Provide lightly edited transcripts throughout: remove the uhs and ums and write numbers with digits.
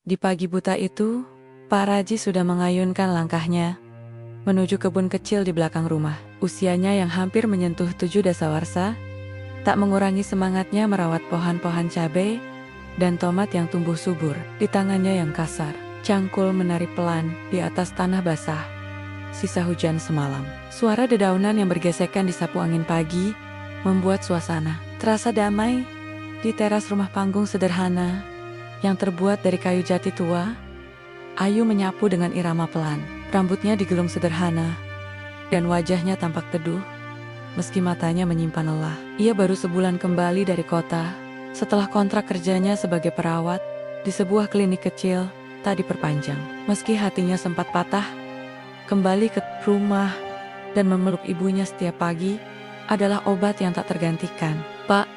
Di pagi buta itu, Pak Raji sudah mengayunkan langkahnya menuju kebun kecil di belakang rumah. Usianya yang hampir menyentuh 7 dasawarsa, tak mengurangi semangatnya merawat pohon-pohon cabai dan tomat yang tumbuh subur. Di tangannya yang kasar, cangkul menari pelan di atas tanah basah, sisa hujan semalam. Suara dedaunan yang bergesekan disapu angin pagi membuat suasana terasa damai. Di teras rumah panggung sederhana yang terbuat dari kayu jati tua, Ayu menyapu dengan irama pelan. Rambutnya digelung sederhana, dan wajahnya tampak teduh, meski matanya menyimpan lelah. Ia baru sebulan kembali dari kota, setelah kontrak kerjanya sebagai perawat di sebuah klinik kecil tak diperpanjang. Meski hatinya sempat patah, kembali ke rumah dan memeluk ibunya setiap pagi adalah obat yang tak tergantikan. "Pak,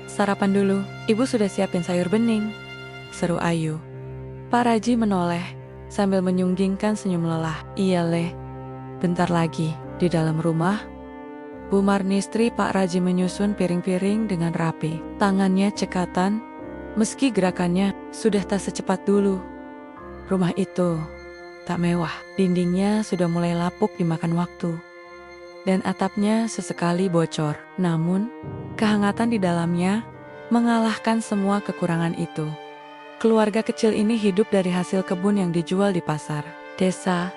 sarapan dulu, ibu sudah siapin sayur bening," seru Ayu. Pak Raji menoleh sambil menyunggingkan senyum lelah. "Iya leh, bentar lagi." Di dalam rumah, Bu Marnistri Pak Raji menyusun piring-piring dengan rapi. Tangannya cekatan, meski gerakannya sudah tak secepat dulu. Rumah itu tak mewah, dindingnya sudah mulai lapuk dimakan waktu, dan atapnya sesekali bocor. Namun, kehangatan di dalamnya mengalahkan semua kekurangan itu. Keluarga kecil ini hidup dari hasil kebun yang dijual di pasar desa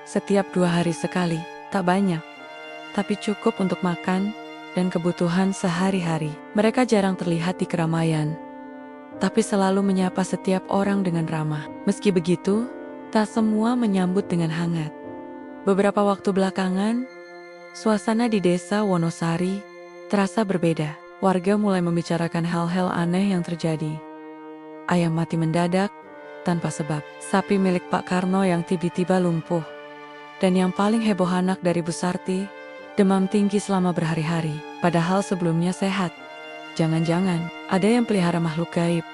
setiap 2 hari sekali. Tak banyak, tapi cukup untuk makan dan kebutuhan sehari-hari. Mereka jarang terlihat di keramaian, tapi selalu menyapa setiap orang dengan ramah. Meski begitu, tak semua menyambut dengan hangat. Beberapa waktu belakangan, suasana di desa Wonosari terasa berbeda. Warga mulai membicarakan hal-hal aneh yang terjadi. Ayam mati mendadak tanpa sebab, sapi milik Pak Karno yang tiba-tiba lumpuh, dan yang paling heboh anak dari Bu Sarti demam tinggi selama berhari-hari, padahal sebelumnya sehat. "Jangan-jangan ada yang pelihara makhluk gaib,"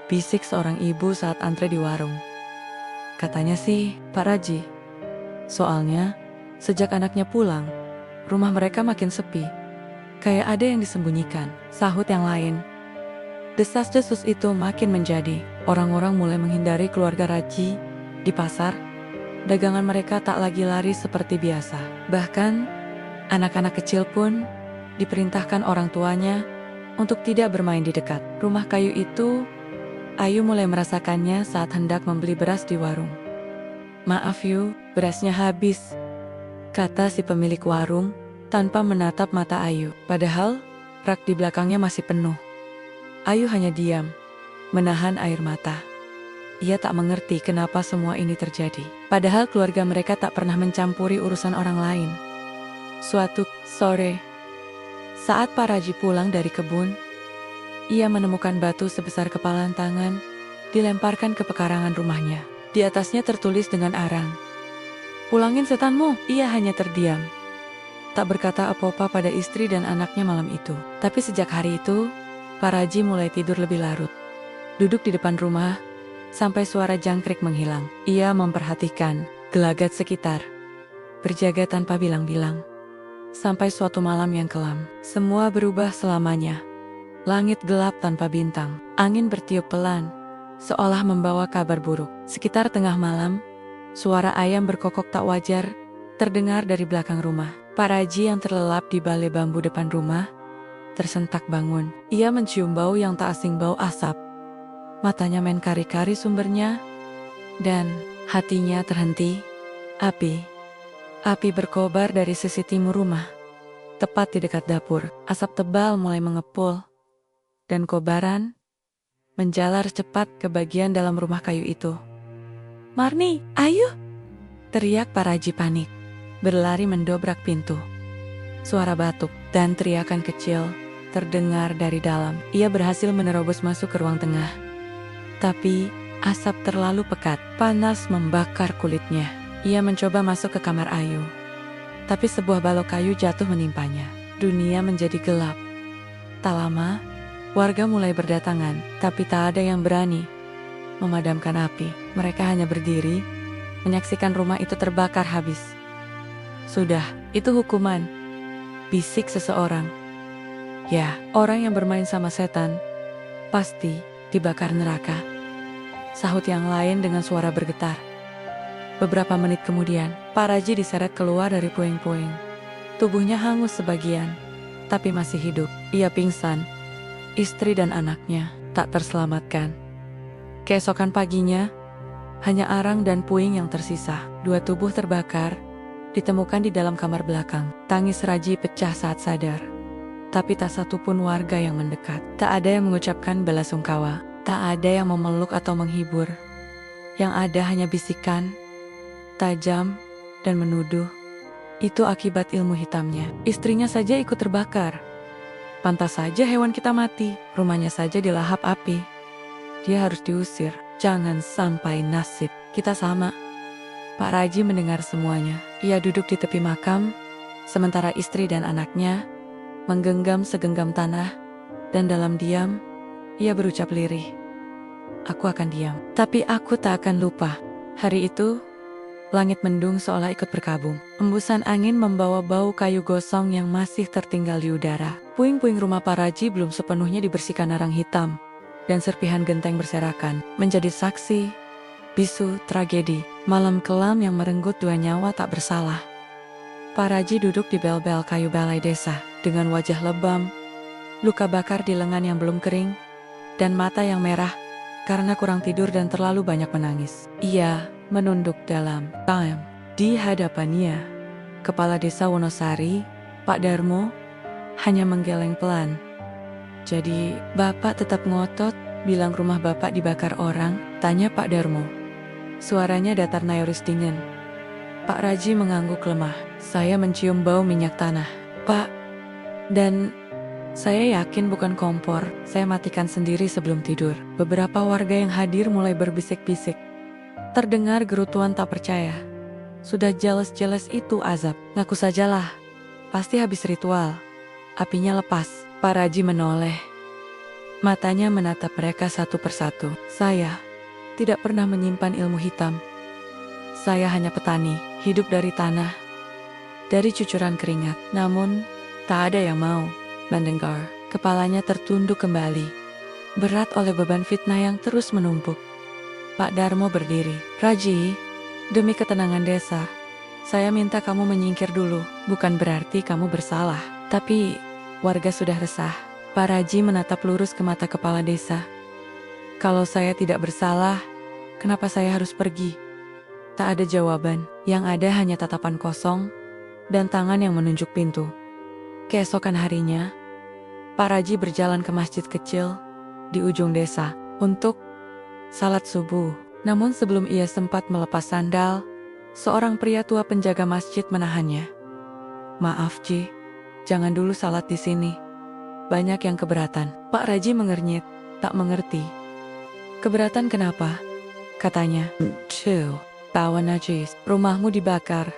bisik seorang ibu saat antre di warung. "Katanya sih Pak Raji. Soalnya sejak anaknya pulang, rumah mereka makin sepi. Kayak ada yang disembunyikan," sahut yang lain. Desas-desus itu makin menjadi. Orang-orang mulai menghindari keluarga Raji. Di pasar, dagangan mereka tak lagi laris seperti biasa. Bahkan, anak-anak kecil pun diperintahkan orang tuanya untuk tidak bermain di dekat rumah kayu itu. Ayu mulai merasakannya saat hendak membeli beras di warung. "Maaf Yu, berasnya habis," kata si pemilik warung tanpa menatap mata Ayu. Padahal, rak di belakangnya masih penuh. Ayu hanya diam, menahan air mata. Ia tak mengerti kenapa semua ini terjadi. Padahal keluarga mereka tak pernah mencampuri urusan orang lain. Suatu sore, saat Pak Raji pulang dari kebun, ia menemukan batu sebesar kepalan tangan dilemparkan ke pekarangan rumahnya. Di atasnya tertulis dengan arang, "Pulangin setanmu." Ia hanya terdiam, tak berkata apa-apa pada istri dan anaknya malam itu. Tapi sejak hari itu, Pak Raji mulai tidur lebih larut. Duduk di depan rumah sampai suara jangkrik menghilang. Ia memperhatikan gelagat sekitar, berjaga tanpa bilang-bilang. Sampai suatu malam yang kelam, semua berubah selamanya. Langit gelap tanpa bintang, angin bertiup pelan, seolah membawa kabar buruk. Sekitar tengah malam, suara ayam berkokok tak wajar terdengar dari belakang rumah. Pak Raji yang terlelap di balai bambu depan rumah tersentak bangun. Ia mencium bau yang tak asing, bau asap. Matanya main kari-kari sumbernya, dan hatinya terhenti. Api berkobar dari sisi timur rumah, tepat di dekat dapur. Asap tebal mulai mengepul, dan kobaran menjalar cepat ke bagian dalam rumah kayu itu. "Marni, Ayu!" teriak Pak Raji panik, berlari mendobrak pintu. Suara batuk dan teriakan kecil terdengar dari dalam. Ia berhasil menerobos masuk ke ruang tengah. Tapi asap terlalu pekat, panas membakar kulitnya. Ia mencoba masuk ke kamar Ayu, tapi sebuah balok kayu jatuh menimpanya. Dunia menjadi gelap. Tak lama, warga mulai berdatangan, tapi tak ada yang berani memadamkan api. Mereka hanya berdiri, menyaksikan rumah itu terbakar habis. "Sudah, itu hukuman," bisik seseorang. "Ya, orang yang bermain sama setan pasti dibakar neraka," sahut yang lain dengan suara bergetar. Beberapa menit kemudian, Pak Raji diseret keluar dari puing-puing. Tubuhnya hangus sebagian, tapi masih hidup. Ia pingsan. Istri dan anaknya tak terselamatkan. Keesokan paginya, hanya arang dan puing yang tersisa. 2 tubuh terbakar, ditemukan di dalam kamar belakang. Tangis Raji pecah saat sadar. Tapi tak satu pun warga yang mendekat. Tak ada yang mengucapkan belasungkawa. Tak ada yang memeluk atau menghibur. Yang ada hanya bisikan, tajam, dan menuduh. Itu akibat ilmu hitamnya. Istrinya saja ikut terbakar. Pantas saja hewan kita mati. Rumahnya saja dilahap api. Dia harus diusir. Jangan sampai nasib kita sama. Pak Raji mendengar semuanya. Ia duduk di tepi makam, sementara istri dan anaknya menggenggam segenggam tanah, dan dalam diam, ia berucap lirih. Aku akan diam, tapi aku tak akan lupa. Hari itu, langit mendung seolah ikut berkabung. Embusan angin membawa bau kayu gosong yang masih tertinggal di udara. Puing-puing rumah Pak Raji belum sepenuhnya dibersihkan arang hitam, dan serpihan genteng berserakan, menjadi saksi, bisu, tragedi. Malam kelam yang merenggut 2 nyawa tak bersalah. Pak Raji duduk di bel-bel kayu balai desa, dengan wajah lebam, luka bakar di lengan yang belum kering, dan mata yang merah, karena kurang tidur dan terlalu banyak menangis. Ia menunduk dalam diam. Di hadapannya, Kepala Desa Wonosari, Pak Darmo, hanya menggeleng pelan. Jadi, Bapak tetap ngotot, bilang rumah Bapak dibakar orang, tanya Pak Darmo. Suaranya datar nayoris dingin. Pak Raji mengangguk lemah. Saya mencium bau minyak tanah. Pak, dan saya yakin bukan kompor. Saya matikan sendiri sebelum tidur. Beberapa warga yang hadir mulai berbisik-bisik. Terdengar gerutuan tak percaya. Sudah jelas-jelas itu azab. Ngaku sajalah. Pasti habis ritual. Apinya lepas. Pak Raji menoleh. Matanya menatap mereka satu persatu. Saya tidak pernah menyimpan ilmu hitam. Saya hanya petani, hidup dari tanah, dari cucuran keringat. Namun, tak ada yang mau mendengar. Kepalanya tertunduk kembali, berat oleh beban fitnah yang terus menumpuk. Pak Darmo berdiri. Raji, demi ketenangan desa, saya minta kamu menyingkir dulu. Bukan berarti kamu bersalah, tapi warga sudah resah. Pak Raji menatap lurus ke mata kepala desa. Kalau saya tidak bersalah, kenapa saya harus pergi? Tak ada jawaban, yang ada hanya tatapan kosong dan tangan yang menunjuk pintu. Keesokan harinya, Pak Raji berjalan ke masjid kecil di ujung desa untuk salat subuh. Namun sebelum ia sempat melepas sandal, seorang pria tua penjaga masjid menahannya. Maaf Ji, jangan dulu salat di sini. Banyak yang keberatan. Pak Raji mengernyit, tak mengerti. Keberatan kenapa? Katanya. Bawa najis, rumahmu dibakar.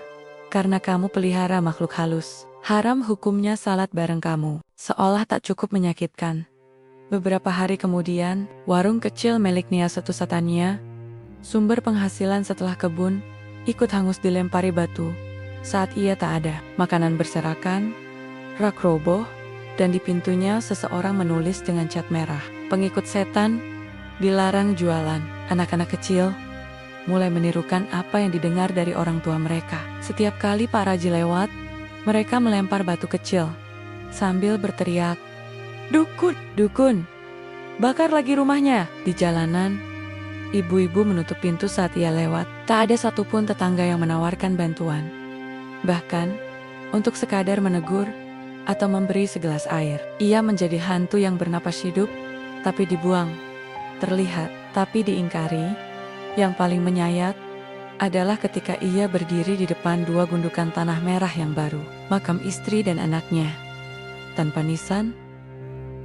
Karena kamu pelihara makhluk halus. Haram hukumnya salat bareng kamu. Seolah tak cukup menyakitkan. Beberapa hari kemudian, warung kecil milik Nia Setu Satania, sumber penghasilan setelah kebun, ikut hangus dilempari batu. Saat ia tak ada, makanan berserakan, rak roboh, dan di pintunya seseorang menulis dengan cat merah. Pengikut setan dilarang jualan. Anak-anak kecil mulai menirukan apa yang didengar dari orang tua mereka. Setiap kali Pak Raji lewat, mereka melempar batu kecil sambil berteriak, "Dukun, dukun, bakar lagi rumahnya!" Di jalanan, ibu-ibu menutup pintu saat ia lewat. Tak ada satupun tetangga yang menawarkan bantuan. Bahkan, untuk sekadar menegur atau memberi segelas air. Ia menjadi hantu yang bernapas hidup, tapi dibuang. Terlihat, tapi diingkari. Yang paling menyayat adalah ketika ia berdiri di depan 2 gundukan tanah merah yang baru. Makam istri dan anaknya. Tanpa nisan,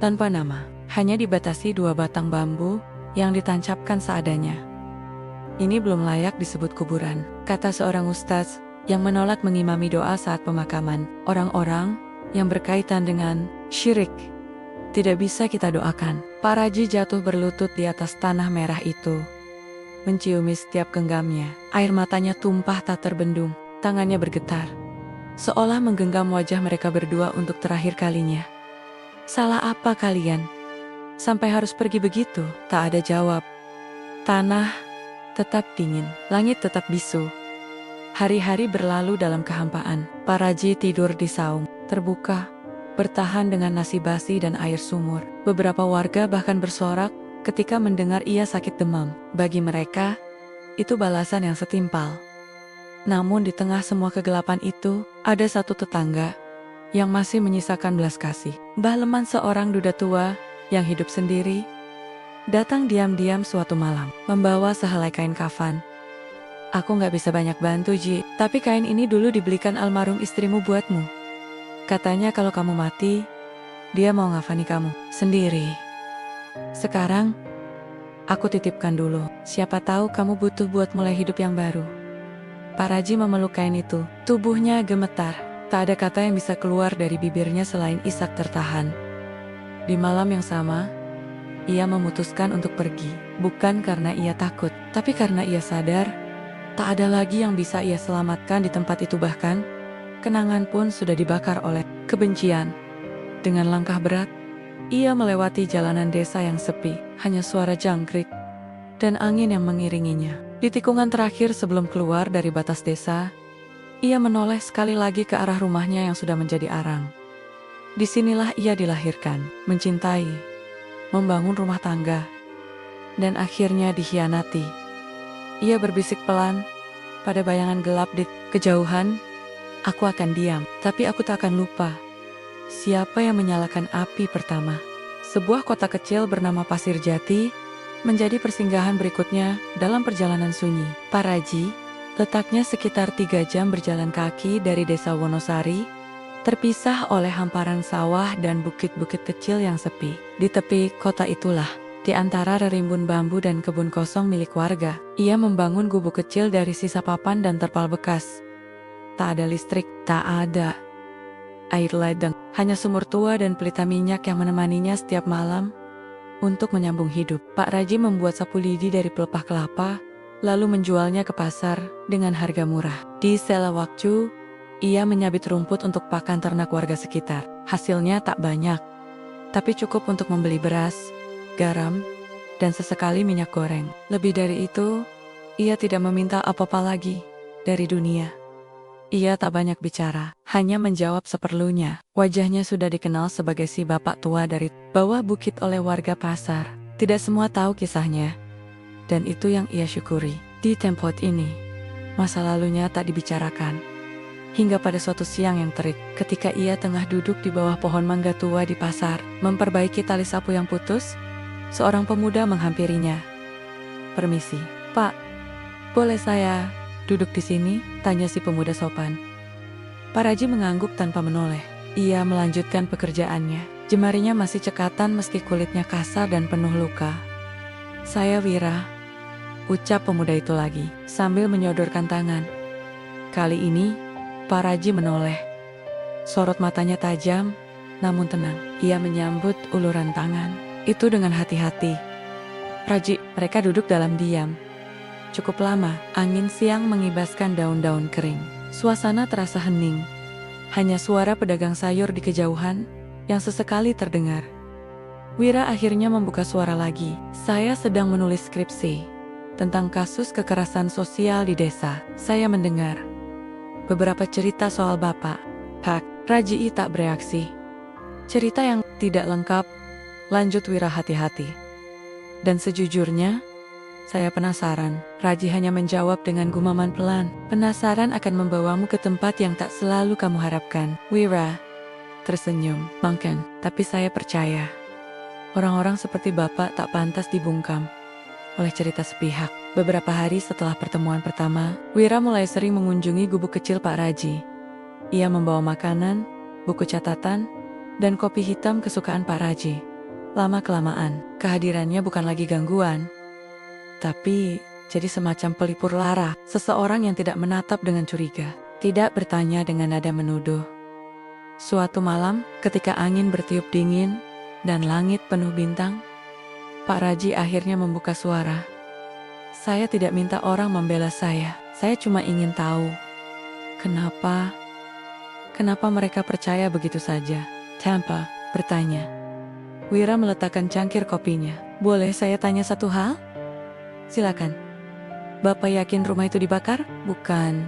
tanpa nama. Hanya dibatasi 2 batang bambu yang ditancapkan seadanya. Ini belum layak disebut kuburan, kata seorang ustaz yang menolak mengimami doa saat pemakaman. Orang-orang yang berkaitan dengan syirik tidak bisa kita doakan. Pak Raji jatuh berlutut di atas tanah merah itu, menciumi setiap genggamnya. Air matanya tumpah tak terbendung, tangannya bergetar, seolah menggenggam wajah mereka berdua untuk terakhir kalinya. Salah apa kalian? Sampai harus pergi begitu? Tak ada jawab. Tanah tetap dingin, langit tetap bisu. Hari-hari berlalu dalam kehampaan. Pak Raji tidur di saung terbuka, bertahan dengan nasi basi dan air sumur. Beberapa warga bahkan bersorak ketika mendengar ia sakit demam. Bagi mereka, itu balasan yang setimpal. Namun di tengah semua kegelapan itu, ada satu tetangga yang masih menyisakan belas kasih. Mbah Leman, seorang duda tua yang hidup sendiri, datang diam-diam suatu malam, membawa sehelai kain kafan. Aku nggak bisa banyak bantu, Ji, tapi kain ini dulu dibelikan almarhum istrimu buatmu. Katanya kalau kamu mati, dia mau ngafani kamu sendiri. Sekarang, aku titipkan dulu, siapa tahu kamu butuh buat mulai hidup yang baru. Pak Raji memeluk kain itu, tubuhnya gemetar. Tak ada kata yang bisa keluar dari bibirnya selain isak tertahan. Di malam yang sama, ia memutuskan untuk pergi, bukan karena ia takut, tapi karena ia sadar, tak ada lagi yang bisa ia selamatkan di tempat itu. Bahkan, kenangan pun sudah dibakar oleh kebencian. Dengan langkah berat, ia melewati jalanan desa yang sepi, hanya suara jangkrik dan angin yang mengiringinya. Di tikungan terakhir sebelum keluar dari batas desa, ia menoleh sekali lagi ke arah rumahnya yang sudah menjadi arang. Disinilah ia dilahirkan, mencintai, membangun rumah tangga, dan akhirnya dikhianati. Ia berbisik pelan pada bayangan gelap di kejauhan, aku akan diam, tapi aku tak akan lupa siapa yang menyalakan api pertama. Sebuah kota kecil bernama Pasir Jati menjadi persinggahan berikutnya dalam perjalanan sunyi. Pak Raji, letaknya sekitar 3 jam berjalan kaki dari desa Wonosari, terpisah oleh hamparan sawah dan bukit-bukit kecil yang sepi. Di tepi kota itulah, di antara rerimbun bambu dan kebun kosong milik warga, ia membangun gubuk kecil dari sisa papan dan terpal bekas. Tak ada listrik, tak ada air ledeng, hanya sumur tua dan pelita minyak yang menemaninya setiap malam untuk menyambung hidup. Pak Raji membuat sapu lidi dari pelepah kelapa, lalu menjualnya ke pasar dengan harga murah. Di sela waktu, ia menyabit rumput untuk pakan ternak warga sekitar. Hasilnya tak banyak, tapi cukup untuk membeli beras, garam, dan sesekali minyak goreng. Lebih dari itu, ia tidak meminta apa-apa lagi dari dunia. Ia tak banyak bicara, hanya menjawab seperlunya. Wajahnya sudah dikenal sebagai si bapak tua dari bawah bukit oleh warga pasar. Tidak semua tahu kisahnya, dan itu yang ia syukuri. Di tempat ini, masa lalunya tak dibicarakan. Hingga pada suatu siang yang terik, ketika ia tengah duduk di bawah pohon mangga tua di pasar, memperbaiki tali sapu yang putus, seorang pemuda menghampirinya. "Permisi, Pak, boleh saya duduk di sini?" tanya si pemuda sopan. Pak Raji mengangguk tanpa menoleh. Ia melanjutkan pekerjaannya. Jemarinya masih cekatan meski kulitnya kasar dan penuh luka. "Saya Wira," ucap pemuda itu lagi, sambil menyodorkan tangan. Kali ini, Pak Raji menoleh. Sorot matanya tajam, namun tenang. Ia menyambut uluran tangan itu dengan hati-hati. "Raji," mereka duduk dalam diam. Cukup lama, angin siang mengibaskan daun-daun kering. Suasana terasa hening. Hanya suara pedagang sayur di kejauhan yang sesekali terdengar. Wira akhirnya membuka suara lagi. "Saya sedang menulis skripsi tentang kasus kekerasan sosial di desa. Saya mendengar beberapa cerita soal Bapak." Pak Raji tak bereaksi. "Cerita yang tidak lengkap," lanjut Wira hati-hati. "Dan sejujurnya, saya penasaran." Raji hanya menjawab dengan gumaman pelan. "Penasaran akan membawamu ke tempat yang tak selalu kamu harapkan." Wira tersenyum. "Mungkin, tapi saya percaya orang-orang seperti Bapak tak pantas dibungkam oleh cerita sepihak." Beberapa hari setelah pertemuan pertama, Wira mulai sering mengunjungi gubuk kecil Pak Raji. Ia membawa makanan, buku catatan, dan kopi hitam kesukaan Pak Raji. Lama-kelamaan, kehadirannya bukan lagi gangguan, tapi jadi semacam pelipur lara, seseorang yang tidak menatap dengan curiga, tidak bertanya dengan nada menuduh. Suatu malam, ketika angin bertiup dingin dan langit penuh bintang, Pak Raji akhirnya membuka suara. "Saya tidak minta orang membela saya cuma ingin tahu, kenapa mereka percaya begitu saja?" "Tanpa bertanya." Wira meletakkan cangkir kopinya. "Boleh saya tanya satu hal?" Silakan. Bapak yakin rumah itu dibakar? Bukan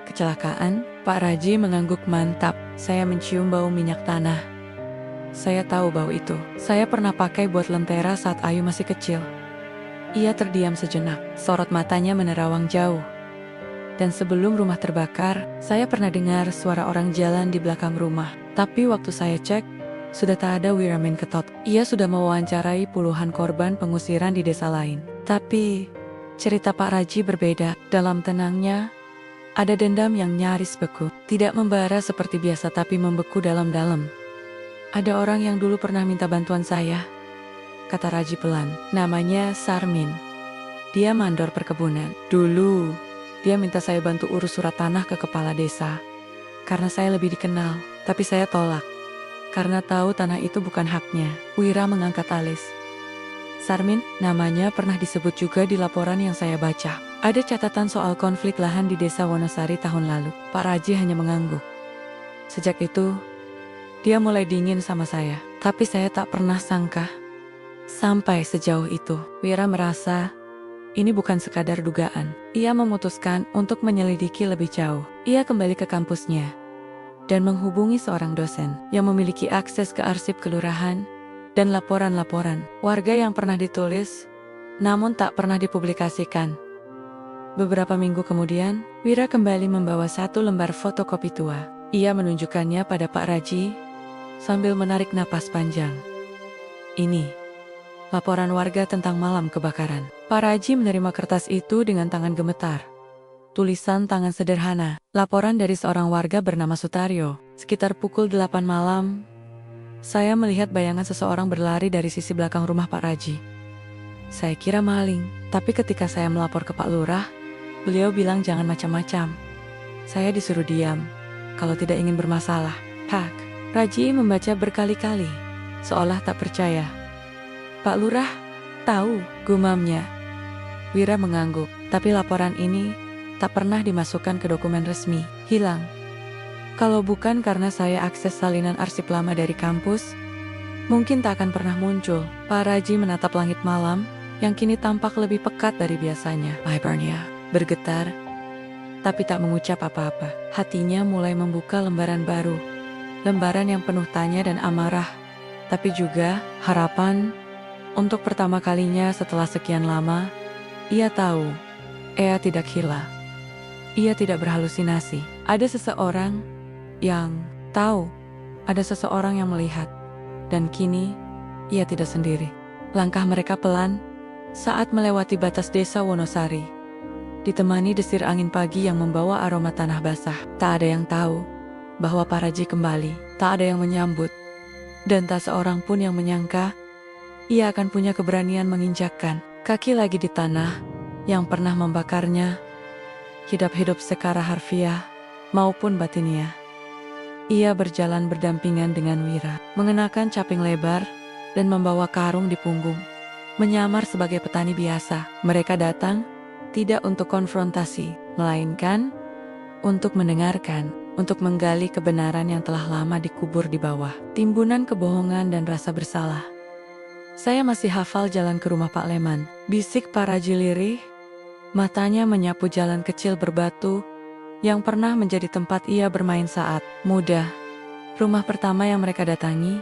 kecelakaan? Pak Raji mengangguk mantap. Saya mencium bau minyak tanah. Saya tahu bau itu. Saya pernah pakai buat lentera saat Ayu masih kecil. Ia terdiam sejenak. Sorot matanya menerawang jauh. Dan sebelum rumah terbakar, saya pernah dengar suara orang jalan di belakang rumah. Tapi waktu saya cek, sudah tak ada Wiramin Ketot. Ia sudah mewawancarai puluhan korban pengusiran di desa lain. Tapi, cerita Pak Raji berbeda. Dalam tenangnya, ada dendam yang nyaris beku. Tidak membara seperti biasa tapi membeku dalam-dalam. Ada orang yang dulu pernah minta bantuan saya, kata Raji pelan. Namanya Sarmin. Dia mandor perkebunan. Dulu, dia minta saya bantu urus surat tanah ke kepala desa. Karena saya lebih dikenal, tapi saya tolak. Karena tahu tanah itu bukan haknya. Wira mengangkat alis. Sarmin, namanya pernah disebut juga di laporan yang saya baca. Ada catatan soal konflik lahan di desa Wonosari tahun lalu. Pak Raji hanya mengangguk. Sejak itu, dia mulai dingin sama saya. Tapi saya tak pernah sangka sampai sejauh itu. Wira merasa ini bukan sekadar dugaan. Ia memutuskan untuk menyelidiki lebih jauh. Ia kembali ke kampusnya dan menghubungi seorang dosen yang memiliki akses ke arsip kelurahan dan laporan-laporan warga yang pernah ditulis, namun tak pernah dipublikasikan. Beberapa minggu kemudian, Wira kembali membawa satu lembar fotokopi tua. Ia menunjukkannya pada Pak Raji sambil menarik napas panjang. Ini laporan warga tentang malam kebakaran. Pak Raji menerima kertas itu dengan tangan gemetar. Tulisan tangan sederhana. Laporan dari seorang warga bernama Sutaryo. Sekitar pukul 8 malam, saya melihat bayangan seseorang berlari dari sisi belakang rumah Pak Raji. Saya kira maling, tapi ketika saya melapor ke Pak Lurah, beliau bilang jangan macam-macam. Saya disuruh diam, kalau tidak ingin bermasalah. Pak Raji membaca berkali-kali, seolah tak percaya. Pak Lurah tahu, gumamnya. Wira mengangguk, tapi laporan ini tak pernah dimasukkan ke dokumen resmi. Hilang. Kalau bukan karena saya akses salinan arsip lama dari kampus, mungkin tak akan pernah muncul. Pak Raji menatap langit malam, yang kini tampak lebih pekat dari biasanya. Lehernya bergetar, tapi tak mengucap apa-apa. Hatinya mulai membuka lembaran baru. Lembaran yang penuh tanya dan amarah, tapi juga harapan. Untuk pertama kalinya setelah sekian lama, ia tahu, ia tidak gila. Ia tidak berhalusinasi. Ada seseorang yang tahu, ada seseorang yang melihat. Dan kini, ia tidak sendiri. Langkah mereka pelan saat melewati batas desa Wonosari. Ditemani desir angin pagi yang membawa aroma tanah basah. Tak ada yang tahu bahwa Pak Raji kembali. Tak ada yang menyambut. Dan tak seorang pun yang menyangka ia akan punya keberanian menginjakkan kaki lagi di tanah yang pernah membakarnya, hidup secara harfiah maupun batiniah. Ia berjalan berdampingan dengan Wira, mengenakan caping lebar dan membawa karung di punggung, menyamar sebagai petani biasa. Mereka datang tidak untuk konfrontasi, melainkan untuk mendengarkan, untuk menggali kebenaran yang telah lama dikubur di bawah timbunan kebohongan dan rasa bersalah. Saya masih hafal jalan ke rumah Pak Leman, bisik Pak Raji lirih. Matanya menyapu jalan kecil berbatu yang pernah menjadi tempat ia bermain saat muda. Rumah pertama yang mereka datangi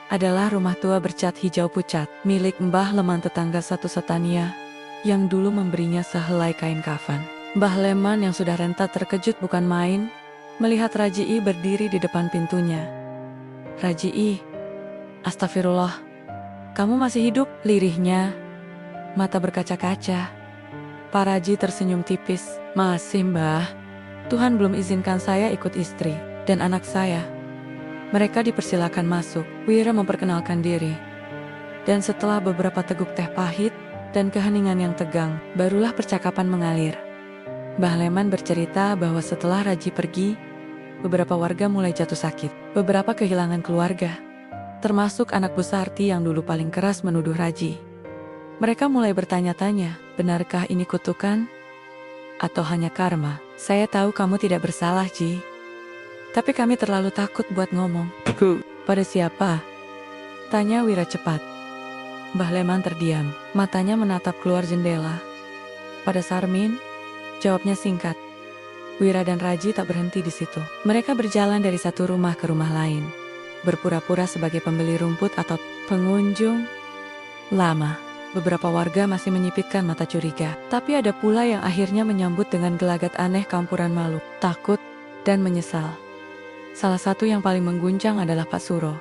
adalah rumah tua bercat hijau pucat, milik Mbah Leman, tetangga satu Setania, yang dulu memberinya sehelai kain kafan. Mbah Leman yang sudah renta terkejut bukan main melihat Raji'i berdiri di depan pintunya. Raji'i, astagfirullah, kamu masih hidup? Lirihnya, mata berkaca-kaca. Pak Raji tersenyum tipis. Masih, Mbah. Tuhan belum izinkan saya ikut istri dan anak saya. Mereka dipersilakan masuk. Wira memperkenalkan diri. Dan setelah beberapa teguk teh pahit dan keheningan yang tegang, barulah percakapan mengalir. Mbah Leman bercerita bahwa setelah Raji pergi, beberapa warga mulai jatuh sakit. Beberapa kehilangan keluarga, termasuk anak Bu Sarti yang dulu paling keras menuduh Raji. Mereka mulai bertanya-tanya, benarkah ini kutukan? Atau hanya karma? Saya tahu kamu tidak bersalah, Ji. Tapi kami terlalu takut buat ngomong. Pada siapa? Tanya Wira cepat. Mbah Leman terdiam, matanya menatap keluar jendela. pada Sarmin? Jawabnya singkat. Wira dan Raji tak berhenti di situ. Mereka berjalan dari satu rumah ke rumah lain, berpura-pura sebagai pembeli rumput atau pengunjung lama. Beberapa warga masih menyipitkan mata curiga, tapi ada pula yang akhirnya menyambut dengan gelagat aneh campuran malu, takut, dan menyesal. Salah satu yang paling mengguncang adalah Pak Suro.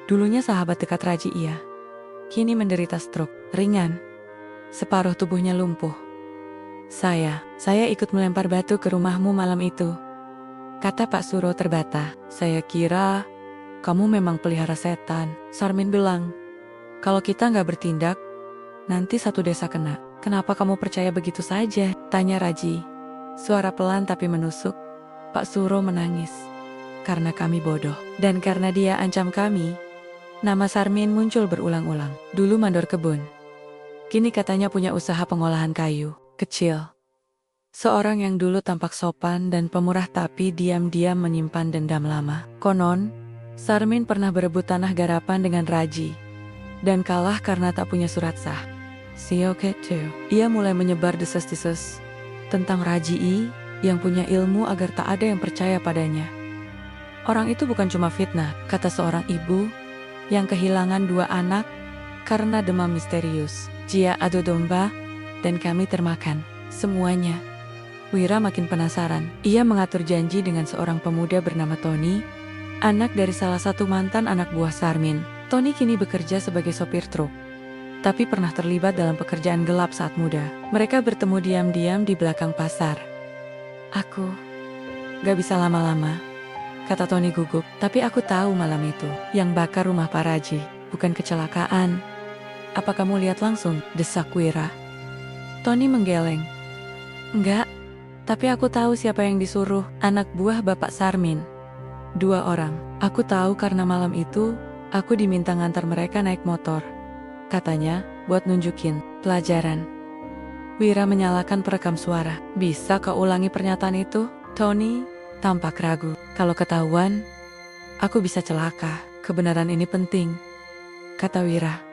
Dulunya sahabat dekat Raji ia. Kini menderita stroke ringan. Separuh tubuhnya lumpuh. Saya ikut melempar batu ke rumahmu malam itu, kata Pak Suro terbata. Saya kira kamu memang pelihara setan. Sarmin bilang, kalau kita nggak bertindak, nanti satu desa kena. Kenapa kamu percaya begitu saja? Tanya Raji. Suara pelan tapi menusuk. Pak Suro menangis. Karena kami bodoh. Dan karena dia ancam kami. Nama Sarmin muncul berulang-ulang. Dulu mandor kebun. Kini katanya punya usaha pengolahan kayu kecil. Seorang yang dulu tampak sopan dan pemurah tapi diam-diam menyimpan dendam lama. Konon, Sarmin pernah berebut tanah garapan dengan Raji. Dan kalah karena tak punya surat sah. Ia mulai menyebar desas-desus tentang Raji yang punya ilmu agar tak ada yang percaya padanya. Orang itu bukan cuma fitnah, kata seorang ibu yang kehilangan 2 anak karena demam misterius. Dia adu domba dan kami termakan semuanya. Wira makin penasaran. Ia mengatur janji dengan seorang pemuda bernama Tony, anak dari salah satu mantan anak buah Sarmin. Tony kini bekerja sebagai sopir truk, tapi pernah terlibat dalam pekerjaan gelap saat muda. Mereka bertemu diam-diam di belakang pasar. Aku gak bisa lama-lama, kata Tony gugup. Tapi aku tahu malam itu yang bakar rumah Pak Raji bukan kecelakaan. Apa kamu lihat langsung? Desak Wira. Tony menggeleng. Enggak, tapi aku tahu siapa yang disuruh. Anak buah Bapak Sarmin. 2 orang. Aku tahu karena malam itu aku diminta ngantar mereka naik motor. Katanya, buat nunjukin pelajaran. Wira menyalakan perekam suara. Bisa kau ulangi pernyataan itu? Tony tampak ragu. Kalau ketahuan, aku bisa celaka. Kebenaran ini penting, kata Wira.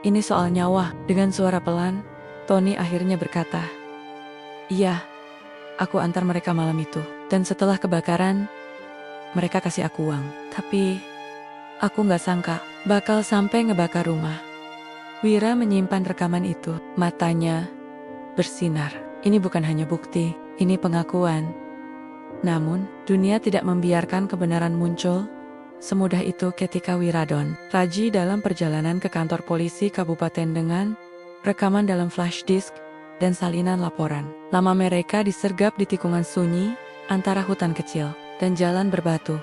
Ini soal nyawa. Dengan suara pelan, Tony akhirnya berkata, iya, aku antar mereka malam itu. Dan setelah kebakaran, mereka kasih aku uang. Tapi, aku gak sangka bakal sampai ngebakar rumah. Wira menyimpan rekaman itu. Matanya bersinar. Ini bukan hanya bukti, ini pengakuan. Namun, dunia tidak membiarkan kebenaran muncul semudah itu ketika Wiradon Raji dalam perjalanan ke kantor polisi Kabupaten dengan rekaman dalam flash disk dan salinan laporan. Lama mereka disergap di tikungan sunyi antara hutan kecil dan jalan berbatu.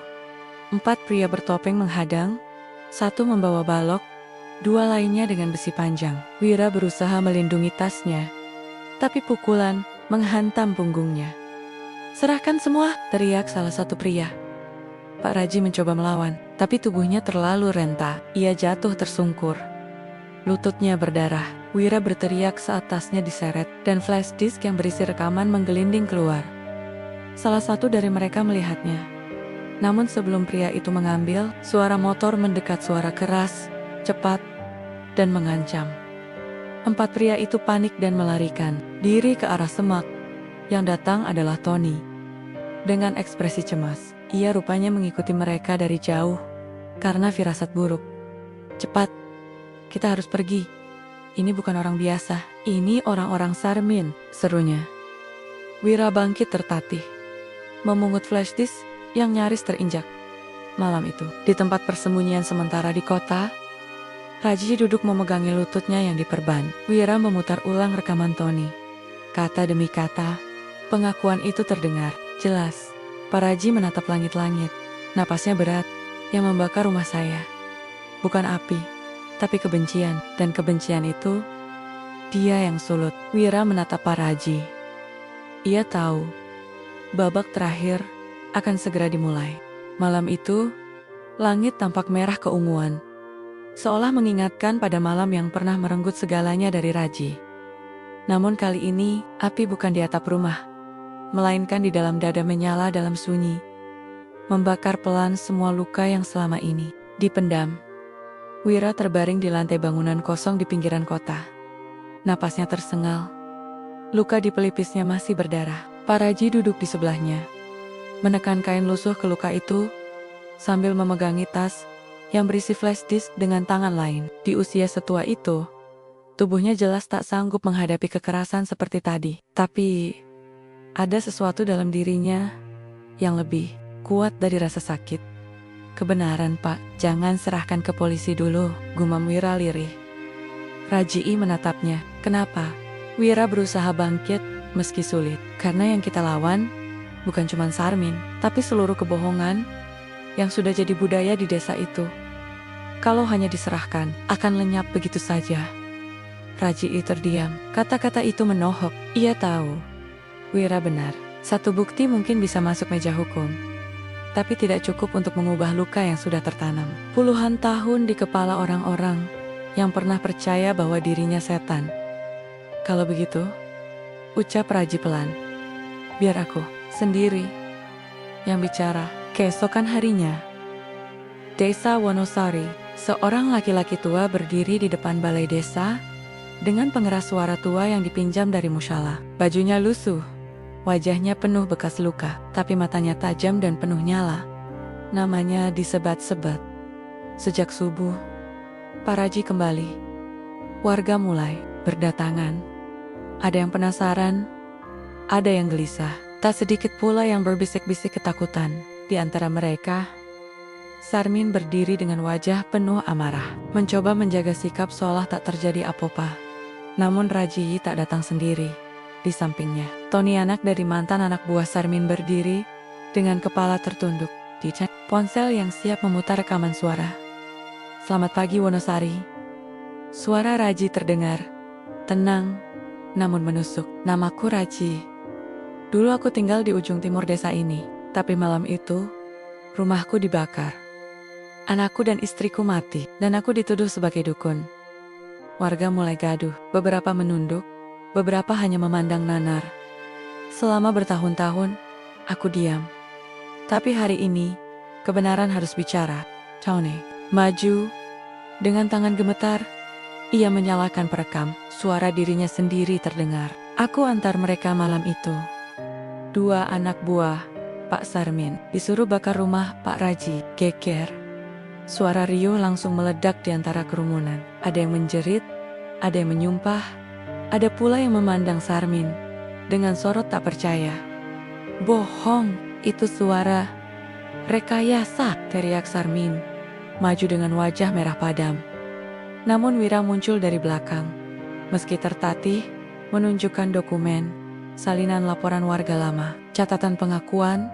4 pria bertopeng menghadang, 1 membawa balok, 2 lainnya dengan besi panjang. Wira berusaha melindungi tasnya, tapi pukulan menghantam punggungnya. Serahkan semua, teriak salah satu pria. Pak Raji mencoba melawan, tapi tubuhnya terlalu renta. Ia jatuh tersungkur. Lututnya berdarah. Wira berteriak saat tasnya diseret, dan flash disk yang berisi rekaman menggelinding keluar. Salah satu dari mereka melihatnya. Namun sebelum pria itu mengambil, suara motor mendekat, suara keras, cepat, dan mengancam. 4 pria itu panik dan melarikan diri ke arah semak. Yang datang adalah Tony. Dengan ekspresi cemas, ia rupanya mengikuti mereka dari jauh karena firasat buruk. Cepat, kita harus pergi. Ini bukan orang biasa, ini orang-orang Sarmin, serunya. Wira bangkit tertatih, memungut flash disk yang nyaris terinjak. Malam itu, di tempat persembunyian sementara di kota, Raji duduk memegangi lututnya yang diperban. Wira memutar ulang rekaman Tony. Kata demi kata, pengakuan itu terdengar jelas. Pak Raji menatap langit-langit. Napasnya berat. Yang membakar rumah saya bukan api, tapi kebencian. Dan kebencian itu, dia yang sulut. Wira menatap Pak Raji. Ia tahu, babak terakhir akan segera dimulai. Malam itu, langit tampak merah keunguan. Seolah mengingatkan pada malam yang pernah merenggut segalanya dari Raji. Namun kali ini, api bukan di atap rumah, melainkan di dalam dada menyala dalam sunyi. Membakar pelan semua luka yang selama ini dipendam. Wira terbaring di lantai bangunan kosong di pinggiran kota. Napasnya tersengal. Luka di pelipisnya masih berdarah. Pak Raji duduk di sebelahnya, menekan kain lusuh ke luka itu sambil memegangi tas yang berisi flash disk dengan tangan lain. Di usia setua itu, tubuhnya jelas tak sanggup menghadapi kekerasan seperti tadi. Tapi ada sesuatu dalam dirinya yang lebih kuat dari rasa sakit. Kebenaran, Pak. Jangan serahkan ke polisi dulu, gumam Wira lirih. Rajii menatapnya. Kenapa? Wira berusaha bangkit meski sulit. Karena yang kita lawan bukan cuma Sarmin, tapi seluruh kebohongan yang sudah jadi budaya di desa itu. Kalau hanya diserahkan, akan lenyap begitu saja. Rajii terdiam. Kata-kata itu menohok. Ia tahu Wira benar. Satu bukti mungkin bisa masuk meja hukum, tapi tidak cukup untuk mengubah luka yang sudah tertanam puluhan tahun di kepala orang-orang yang pernah percaya bahwa dirinya setan. Kalau begitu, ucap Raji pelan, biar aku sendiri yang bicara. Keesokan harinya, Desa Wonosari, seorang laki-laki tua berdiri di depan balai desa dengan pengeras suara tua yang dipinjam dari musyalah. Bajunya lusuh, wajahnya penuh bekas luka, tapi matanya tajam dan penuh nyala. Namanya disebat-sebat. Sejak subuh, Pak Raji kembali. Warga mulai berdatangan. Ada yang penasaran, ada yang gelisah. Tak sedikit pula yang berbisik-bisik ketakutan. Di antara mereka, Sarmin berdiri dengan wajah penuh amarah, mencoba menjaga sikap seolah tak terjadi apa-apa. Namun Raji tak datang sendiri. Di sampingnya, Tony, anak dari mantan anak buah Sarmin, berdiri dengan kepala tertunduk di ponsel yang siap memutar rekaman suara. Selamat pagi Wonosari. Suara Raji terdengar tenang namun menusuk. Namaku Raji. Dulu aku tinggal di ujung timur desa ini, tapi malam itu rumahku dibakar. Anakku dan istriku mati, dan aku dituduh sebagai dukun. Warga mulai gaduh, beberapa menunduk, beberapa hanya memandang nanar. Selama bertahun-tahun, aku diam. Tapi hari ini, kebenaran harus bicara. Tony maju, dengan tangan gemetar, ia menyalakan perekam. Suara dirinya sendiri terdengar. Aku antar mereka malam itu. 2 anak buah Pak Sarmin disuruh bakar rumah Pak Raji. Geger. Suara riuh langsung meledak di antara kerumunan. Ada yang menjerit, ada yang menyumpah, ada pula yang memandang Sarmin dengan sorot tak percaya. Bohong, itu suara rekayasa, teriak Sarmin, maju dengan wajah merah padam. Namun Wira muncul dari belakang. Meski tertatih, menunjukkan dokumen, salinan laporan warga lama, catatan pengakuan,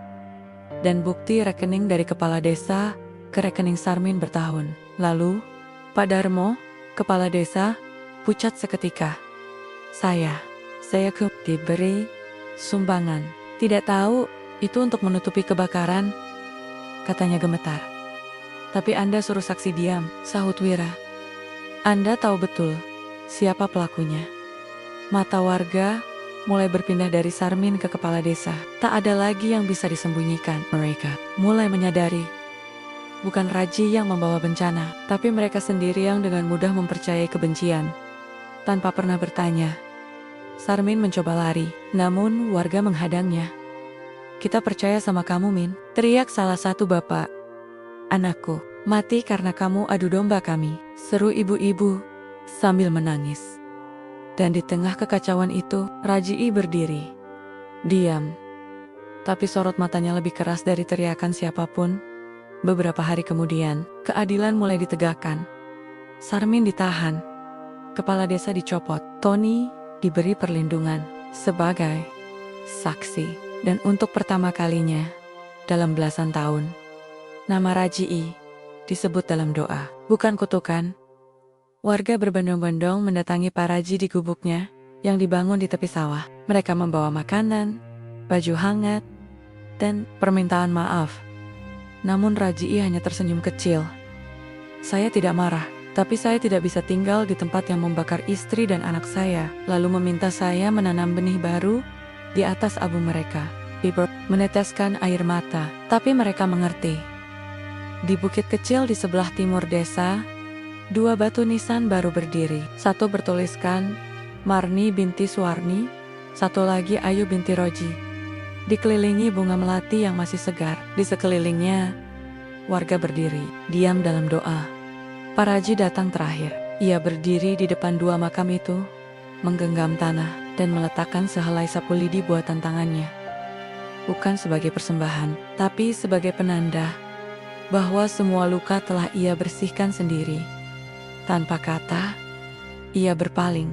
dan bukti rekening dari kepala desa ke rekening Sarmin bertahun lalu. Pak Darmo, kepala desa, pucat seketika. Saya diberi sumbangan. Tidak tahu itu untuk menutupi kebakaran, katanya gemetar. Tapi Anda suruh saksi diam, sahut Wira. Anda tahu betul siapa pelakunya. Mata warga mulai berpindah dari Sarmin ke kepala desa. Tak ada lagi yang bisa disembunyikan. Mereka mulai menyadari, bukan Raji yang membawa bencana, tapi mereka sendiri yang dengan mudah mempercayai kebencian. Tanpa pernah bertanya, Sarmin mencoba lari, namun warga menghadangnya. Kita percaya sama kamu, Min, teriak salah satu bapak. Anakku mati karena kamu adu domba kami, seru ibu-ibu sambil menangis. Dan di tengah kekacauan itu, Rajii berdiri, diam. Tapi sorot matanya lebih keras dari teriakan siapapun. Beberapa hari kemudian, keadilan mulai ditegakkan. Sarmin ditahan, kepala desa dicopot, Tony diberi perlindungan sebagai saksi. Dan untuk pertama kalinya dalam belasan tahun, nama Rajii disebut dalam doa, bukan kutukan. Warga berbondong-bondong mendatangi Pak Raji di gubuknya yang dibangun di tepi sawah. Mereka membawa makanan, baju hangat, dan permintaan maaf. Namun Rajii hanya tersenyum kecil. Saya tidak marah, tapi saya tidak bisa tinggal di tempat yang membakar istri dan anak saya, lalu meminta saya menanam benih baru di atas abu mereka. Bieber meneteskan air mata, tapi mereka mengerti. Di bukit kecil di sebelah timur desa, 2 batu nisan baru berdiri. Satu bertuliskan Marni binti Suwarni, Satu lagi Ayu binti Roji. Dikelilingi bunga melati yang masih segar. Di sekelilingnya, warga berdiri, diam dalam doa. Paraji datang terakhir. Ia berdiri di depan dua makam itu, menggenggam tanah, dan meletakkan sehelai sapu lidi buatan tangannya. Bukan sebagai persembahan, tapi sebagai penanda bahwa semua luka telah ia bersihkan sendiri. Tanpa kata, ia berpaling,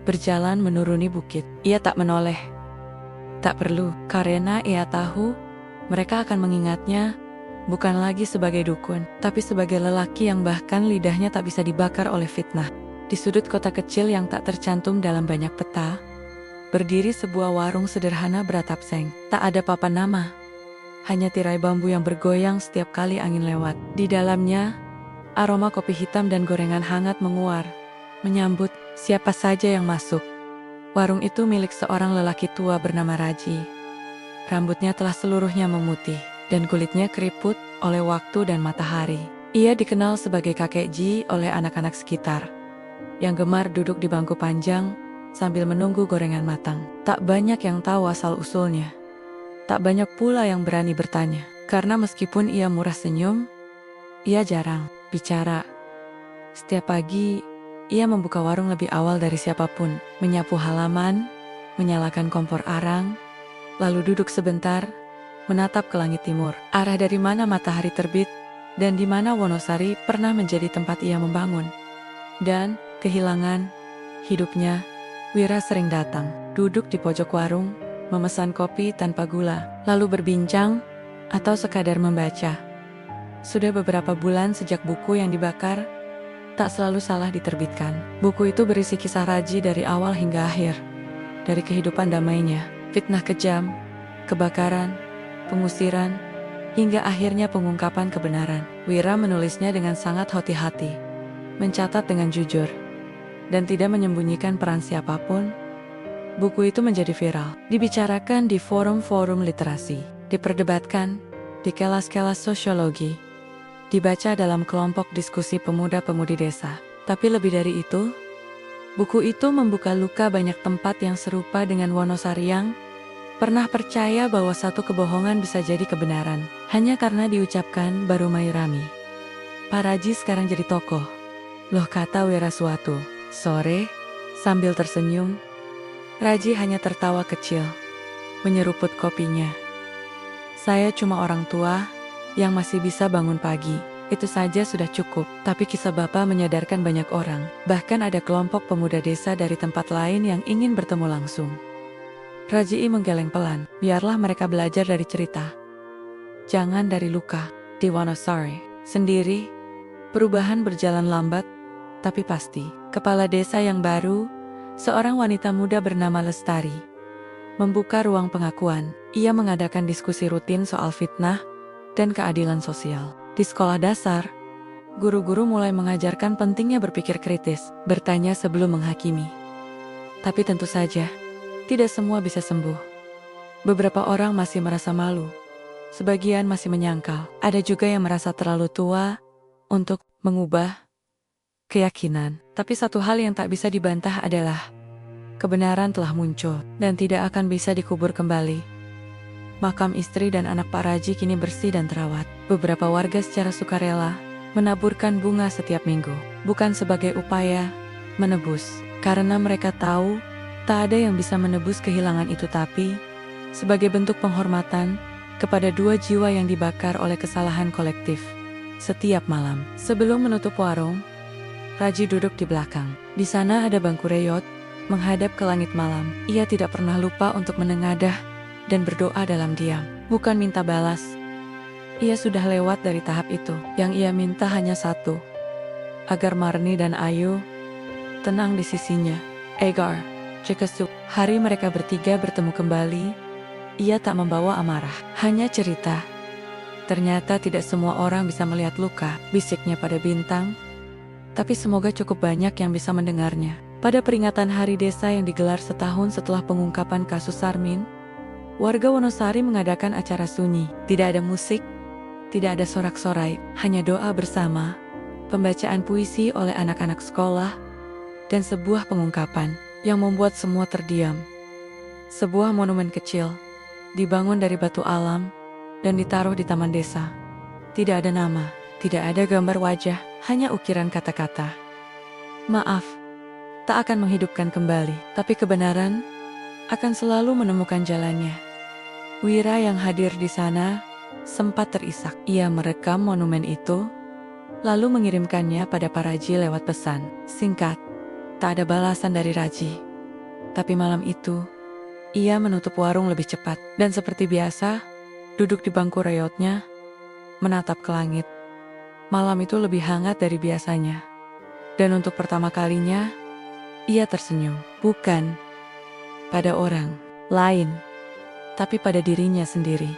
berjalan menuruni bukit. Ia tak menoleh. Tak perlu, karena ia tahu mereka akan mengingatnya bukan lagi sebagai dukun, tapi sebagai lelaki yang bahkan lidahnya tak bisa dibakar oleh fitnah. Di sudut kota kecil yang tak tercantum dalam banyak peta, berdiri sebuah warung sederhana beratap seng. Tak ada papan nama, hanya tirai bambu yang bergoyang setiap kali angin lewat. Di dalamnya, aroma kopi hitam dan gorengan hangat menguar, menyambut siapa saja yang masuk. Warung itu milik seorang lelaki tua bernama Raji. Rambutnya telah seluruhnya memutih, dan kulitnya keriput oleh waktu dan matahari. Ia dikenal sebagai kakek Ji oleh anak-anak sekitar, yang gemar duduk di bangku panjang sambil menunggu gorengan matang. Tak banyak yang tahu asal-usulnya. Tak banyak pula yang berani bertanya, karena meskipun ia murah senyum, ia jarang bicara. Setiap pagi, ia membuka warung lebih awal dari siapapun, menyapu halaman, menyalakan kompor arang, lalu duduk sebentar, menatap ke langit timur, arah dari mana matahari terbit, dan di mana Wonosari pernah menjadi tempat ia membangun. Dan, kehilangan hidupnya, Wira sering datang, duduk di pojok warung, memesan kopi tanpa gula, lalu berbincang, atau sekadar membaca. Sudah beberapa bulan sejak buku yang dibakar tak selalu salah diterbitkan. Buku itu berisi kisah Raji dari awal hingga akhir. Dari kehidupan damainya, fitnah kejam, kebakaran, pengusiran, hingga akhirnya pengungkapan kebenaran. Wira menulisnya dengan sangat hati-hati, mencatat dengan jujur, dan tidak menyembunyikan peran siapapun. Buku itu menjadi viral, dibicarakan di forum-forum literasi, diperdebatkan di kelas-kelas sosiologi, dibaca dalam kelompok diskusi pemuda-pemudi desa. Tapi lebih dari itu, buku itu membuka luka banyak tempat yang serupa dengan Wonosari yang pernah percaya bahwa satu kebohongan bisa jadi kebenaran, hanya karena diucapkan baru Mairami. Paraji sekarang jadi tokoh. Loh, kata Wira suatu sore, sambil tersenyum. Raji hanya tertawa kecil, menyeruput kopinya. Saya cuma orang tua yang masih bisa bangun pagi. Itu saja sudah cukup. Tapi kisah Bapak menyadarkan banyak orang. Bahkan ada kelompok pemuda desa dari tempat lain yang ingin bertemu langsung. Raji menggeleng pelan. Biarlah mereka belajar dari cerita, jangan dari luka. Di Wonosari sendiri, perubahan berjalan lambat, tapi pasti. Kepala desa yang baru, seorang wanita muda bernama Lestari, membuka ruang pengakuan. Ia mengadakan diskusi rutin soal fitnah dan keadilan sosial. Di sekolah dasar, guru-guru mulai mengajarkan pentingnya berpikir kritis, bertanya sebelum menghakimi. Tapi tentu saja, tidak semua bisa sembuh. Beberapa orang masih merasa malu, sebagian masih menyangkal. Ada juga yang merasa terlalu tua untuk mengubah keyakinan. Tapi satu hal yang tak bisa dibantah adalah kebenaran telah muncul dan tidak akan bisa dikubur kembali. Makam istri dan anak Pak Raji kini bersih dan terawat. Beberapa warga secara sukarela menaburkan bunga setiap minggu, bukan sebagai upaya menebus, karena mereka tahu tak ada yang bisa menebus kehilangan itu, tapi sebagai bentuk penghormatan kepada dua jiwa yang dibakar oleh kesalahan kolektif. Setiap malam, sebelum menutup warung, Raji duduk di belakang. Di sana ada bangku reyot, menghadap ke langit malam. Ia tidak pernah lupa untuk menengadah dan berdoa dalam diam, bukan minta balas. Ia sudah lewat dari tahap itu. Yang ia minta hanya satu, agar Marni dan Ayu tenang di sisinya. Egar, Cekesuk, hari mereka bertiga bertemu kembali, ia tak membawa amarah, hanya cerita. Ternyata tidak semua orang bisa melihat luka, bisiknya pada bintang, tapi semoga cukup banyak yang bisa mendengarnya. Pada peringatan Hari Desa yang digelar setahun setelah pengungkapan kasus Sarmin, warga Wonosari mengadakan acara sunyi. Tidak ada musik, tidak ada sorak-sorai, hanya doa bersama, pembacaan puisi oleh anak-anak sekolah, dan sebuah pengungkapan yang membuat semua terdiam. Sebuah monumen kecil, dibangun dari batu alam, dan ditaruh di taman desa. Tidak ada nama, tidak ada gambar wajah, hanya ukiran kata-kata. Maaf, tak akan menghidupkan kembali, tapi kebenaran akan selalu menemukan jalannya. Wira yang hadir di sana sempat terisak. Ia merekam monumen itu, lalu mengirimkannya pada Paraji lewat pesan singkat. Tak ada balasan dari Raji. Tapi malam itu, ia menutup warung lebih cepat. Dan seperti biasa, duduk di bangku reyotnya, menatap ke langit. Malam itu lebih hangat dari biasanya. Dan untuk pertama kalinya, ia tersenyum. Bukan pada orang lain, tapi pada dirinya sendiri.